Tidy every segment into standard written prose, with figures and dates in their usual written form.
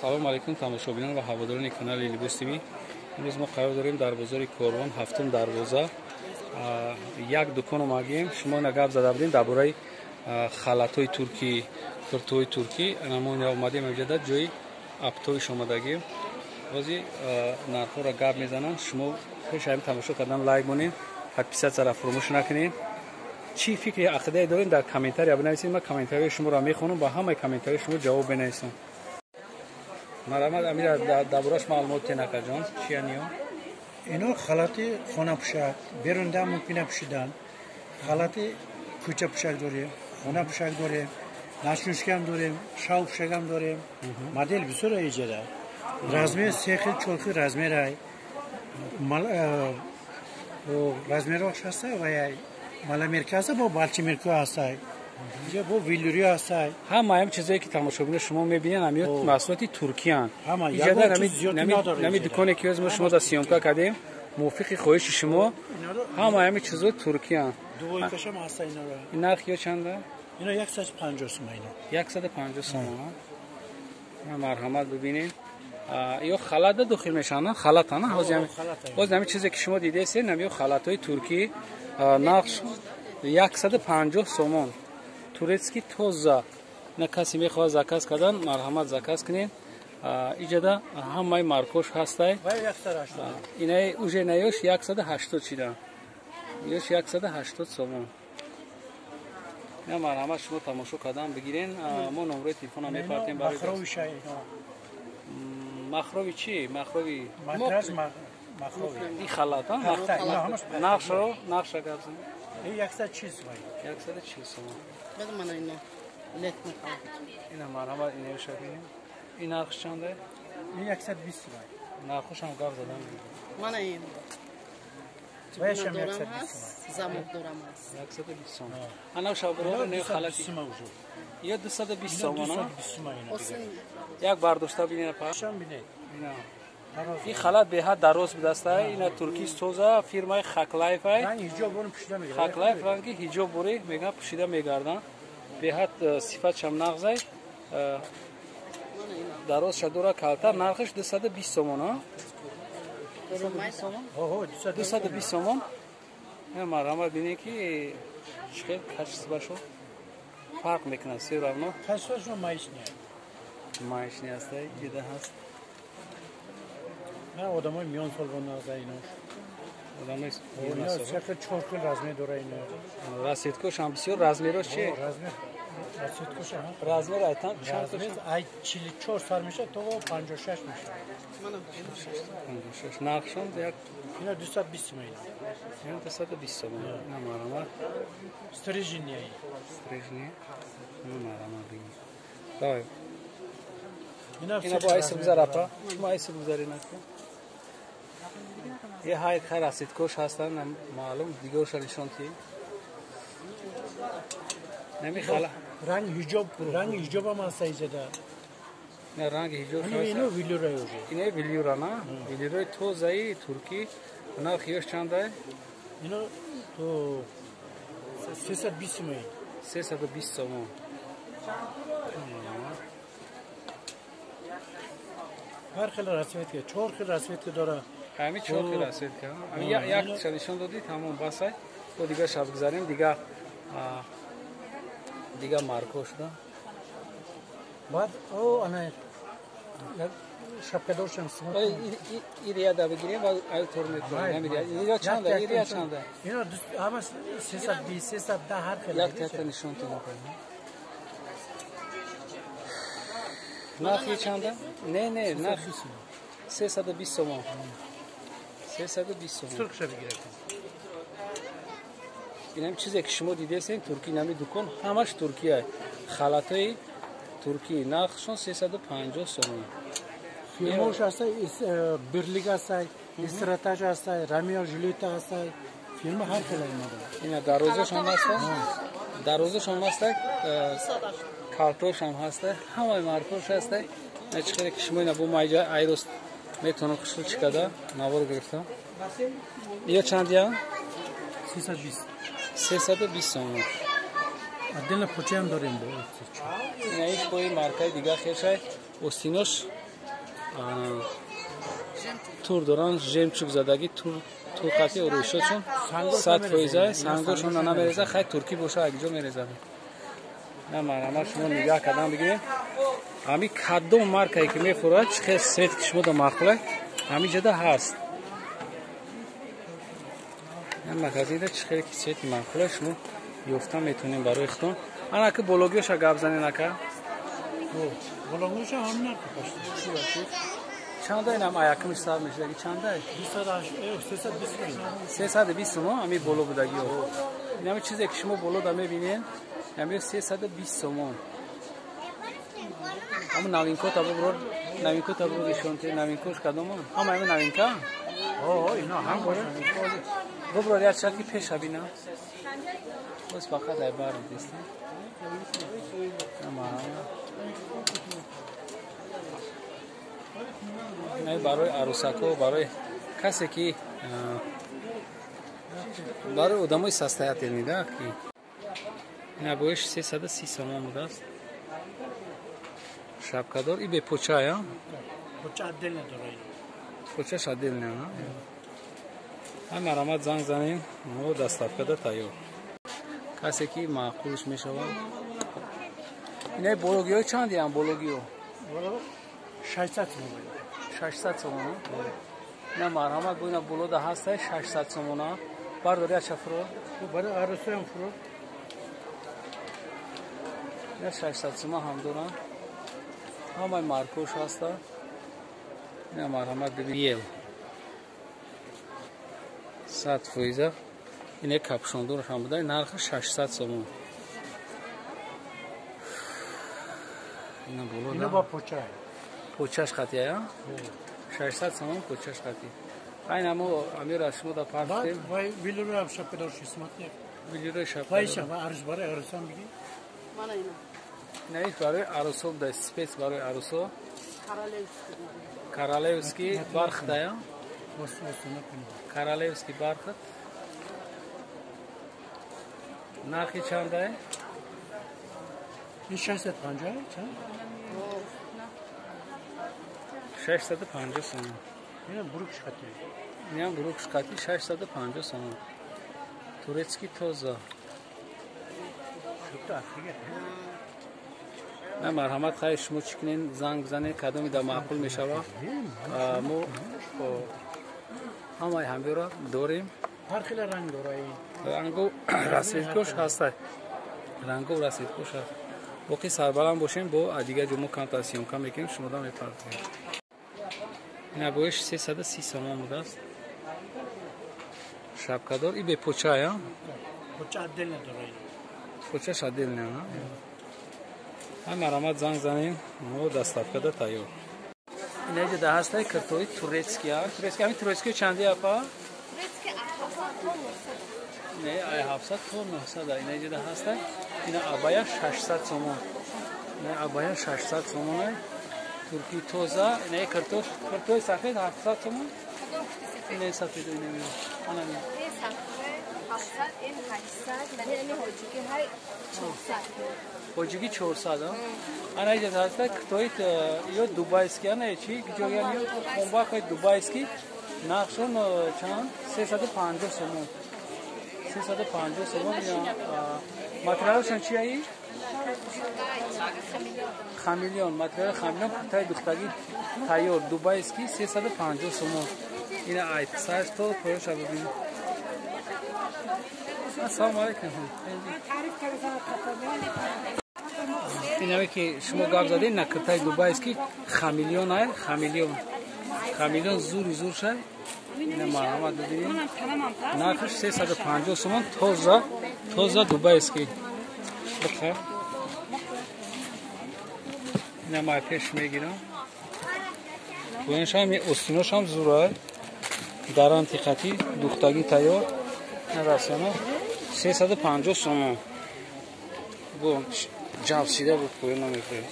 салом алайкум тамошобинон ва ҳаводорони канали Либос ТВ. имрӯз мо қарор дорем дар бозори Корвон ҳафтум дарвоза як дукон омадем. Шумо ина гап зада будем дар бораи халатҳои туркӣ, куртуҳои туркӣ. Мо ина омадем инҷода ҷои аптовиш омадагем. бози нархҳоро гап мезанам. Шумо пешаи тамошо кардан лайк монед, подписатсияро фуромӯш накунед. چی فکری عقیده دارین در کامنتاری بنویسید. من کامنتاری شما را میخونم، با همه کامنتاری شما جواب بنویسم. مرحمت امیر دربارش معلومات نکرد جان چی انیو؟ اینا خالات خانه پوشک بیرونده ممکنه پوشیدن. خالات کوچه پوشک داریم، خانه پوشک داریم، نشنوشک هم داریم، شاو پوشک هم داریم. مدل بسیار ایجاده. رزمه سیخل چولخی رزمه رای رزمه روش هسته و مال مرکزه با بالچی مرکو هستای اینجا با ویلوری هستای همه چیزایی که تماشاگران شما میبینین همیت محصولات ترکی ان. اینجا نمی دکانی که از ما شما در سیامکا کردیم موافق خواهش شما همه چیزا ترکی ان. دوی کشم هستای اینا را. این نرخ یا چنده؟ اینا 150 سوم اینا. 150 سوم. مرحمت ببینید. یا خلات داخل میشن، خلات نه باز همین چیزی که شما دیده است نمیو خلاتای ترکی نقش 150 سومون تورецкий тоза. نه کسی میخواد زکات کردن مرحمت زکات کنین. اینجا همه مارکوش هستای. اینا اوجه نیوش 180 چیدن. یوش 180 سومون. نه مرحمت شما تماشا کردن بگیرین. ما نمره تلفن هم میپرتیم برای مخروی چی؟ مخروی مخروی این خلات ها؟ نقش رو؟ نقش رو گفت این 140 سوم 140 سوم بده من اینا لک میخوام اینا مرحمت اینو شبیه این نقش چنده؟ این 120 سوم نقش هم گفت زدم من این وایش هم 120 سوم زموک دورم هست 120 سوم انا شابرو نه خلاتی یا 220 سوم نه یک برداشته ببینید پاشم ببینید این خلات به حد دراز به دست است. اینا ترکی سوزا فرمای خاکلایف است. رنگ حجاب برون پوشیده میگردن. خاکلایف رنگی حجاب بری میگن پوشیده میگردن. به حد صفت هم نغزه. دراز شدورا کالتر نرخش 220 سومون ها. 220 سومون. این مرحمت بینی که چقدر کارش باشو فرق میکنه سیر ارنا. کارش مایش نیست. مایش نیست دیده هست. نه آدمای میان سال بنا از اینا. آدمای میان سال. شکل چورکل رزمی داره اینا. راسیدکوش هم بسیار رزمی روش چی؟ راسیدکوش هم. رزمی رایتن چند رزمی ای 44 سال میشه تو 56 میشه. منم 56 نقشون یک اینا 220 میلیون. اینا 220 میلیون. نه مرحمت. استریژنیه. استریژنیه. نه مرحمت بگی. دایم. اینا با ایسا بگذار اپا. شما ایسا بگذاری نکن. یه های خیر راسیدکوش هستن معلوم دیگرش نشون کی. نمیخواد. رنگ حجاب هم هست ایجاده. نه رنگ حجاب هست. اینو ویلورای اوجه. اینه ویلورا نه. ویلورای توزایی ترکی. نه خیوش چنده؟ اینو تو 320 میلیون. 320 سوم. هر خیلی رسمیت که چهار خیلی رسمیت که داره. همین چهار خیلی رسمیت که. یک شدیشون دادی تمام بسه. تو دیگه شب گذاریم دیگه مارکوش ده. بعد او انا شبکه داشتم سمت. ایریا دا بگیریم و ایتور میکنیم. ایریا چنده؟ ایریا چنده؟ اینا همه 320 310 هر خیلی. یک تا نشون تو میکنیم. نخی چنده؟ نه نخی 320 سوم. 320 سوم. ترک شبیه گرفت. این هم چیزی که شما دیده هستین ترکی نمی دکان همش ترکیه. خلاتای ترکی نقشون 350 سوم. فیلموش هست، برلیگ هست، استراتژی هست، رامیو جولیتا هست. فیلم هر خیلی اینا. این دروازش هم هست. دروازش هم هست. کارتوش هم هست. همه مارکوش هست. نچخیره که شما اینا با مایجا ایروس میتونم خشل چکده نوار گرفتم. یا چند یا؟ 320. 320 سوم. عدل پوچه هم داریم با. این ایش با این مارکای دیگه خیرشه. استینوش тур доранд, жемчуг задагӣ тур қати урӯшочун 100% сангошон намерезад, хай туркӣ боша якҷо мерезад. На марҳамат шумо нигаҳ кардан бигиред. Ҳами кадом маркае ки мефурад, чӣ хел сет ки шумо да махле, ҳамин ҷода ҳаст. Маказида чӣ хел ки сети махле шумо ёфта метонем барои худтон. Анака бологиёша гап занед ака. Бологиёша ҳамин нарх пашти. Чанда инам аякмиш сар мешадаги чанда? 320 сомон ами боло будаги. Инами чизе ки шумо боло да мебинед, ами 320 сомон. Ама новинко табро ишонте, новинкош кадома? Ама ами новинка? Ино ҳам бора. Добро ряд шаки пеша бина. Бос фақат ай барам десте. Ама ай барои арӯсако, барои касе ки барои одамои состоятельнида ки ина боиш 330 сомон будааст. Шапкадор и бе почая? Поча отдельно дорай. Почаш отдельно, а? Ҳам марамат занг занем, мо доставкада тайёр. Касе ки маъқулш мешавад. Инаи бологиё чанд ям бологиё? 600 сомон. 600 сомон. Ина марҳамат бо ина болода ҳастай 600 сомона. Бардори ача фурод? Барои арӯсоям фурод. Ина 600 сомон ҳам дорам. Ҳамаи маркош ҳаста. Ина марҳамат бибиел. 100%. Ина капшондораш ҳам буда, нархи 600 сомон. Ина болода. Ина ба поча. Почаш қатия? 600 сомон почаш қати. Айн амо амира шумо да партем. Вай билура шапедар шисматне. Билура шапедар. Вайша ва арз барои арӯсан биги. Мана ина. Наиш барои арӯсо да спец барои арӯсо. Королевский бархтая. Королевский бархат. Нархи чандае? Ин 650 чанд? 650 сомон. Ина бурукш қати. Ина бурукш қати 650 сомон. Турецкий тоза. Шута афига. На марҳамат хай шумо чӣ кунед, занг бизанед, кадоми да маъқул мешавад. Мо ҳамаи ҳамеро дорем. Ҳар хела ранг дорад. Рангу расветкош ҳастад. Рангу расветкош ҳаст. боқӣ сарбаланд бошем, бо дигар ҷо мо камтар сёмка мекунем, шумо да мепартем. Ина боиш 330 сомон будааст. Шапкадор и бе почая? Поча отдельно дорад. Почаш отдельно, а? Ҳам марамат занг занем, мо доставкада тайёр. Ина ҷода ҳастай картои турецкий, а? Турецкий, ҳамин турецкий чанди апа? Турецкий 700 то 900. Не, ай 700 то 900, ина ҷода ҳастай. Ина абая 600 сомон. Ина абая 600 сомон ай. Туркии тоза, ина картои сафед 700 сомон. Ина сафед ина меё. Ана меё. Ин сафед 700, ин 800, вали ин ҳоҷиги ҳай 400. Ҳоҷиги 400, а? Ана ҷода ҳастай картои ё дубайский, ана чӣ ҷоя ё хомбақи дубайский. Нархшон чанд? 350 сомон. 350 сомон. Материалшон чи аи? Хамелеон. Материал хамелеон куртаи духтагӣ тайёр дубайский 350 сомон. Ина ай саж то поёша бибин. Ассалому алайкум. Инаме ки шумо гап задед на куртаи дубайский хамелеон ай, хамелеон. Хамелеон зури зур шай. Ина марҳамат бибинед. Нархш 350 сомон тоза дубайский. Бахар. Ина май пеш мегирам. Боиншам устуношам зурай. Дар антиқати духтагӣ тайёр. Расона 350 сомон. Бо ҷавшида буд пӯя намекунем.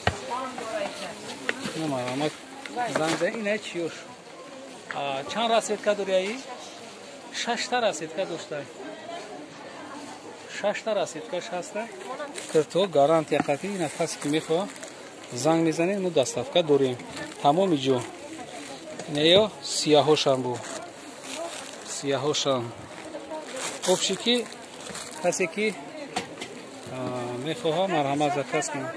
Ина марҳамат занг ина чиёш. Чанд расветка дорияи? 6 та расветка доштай. 6 та расветкаш ҳаста. Кирто гарантия қатӣ нафасе ки мехоҳам занг мезанед, мо доставка дорем. Тамоми ҷо. неё сияҳошам бу сияҳошам обшики касе ки мехоҳад марҳамат за кас кунад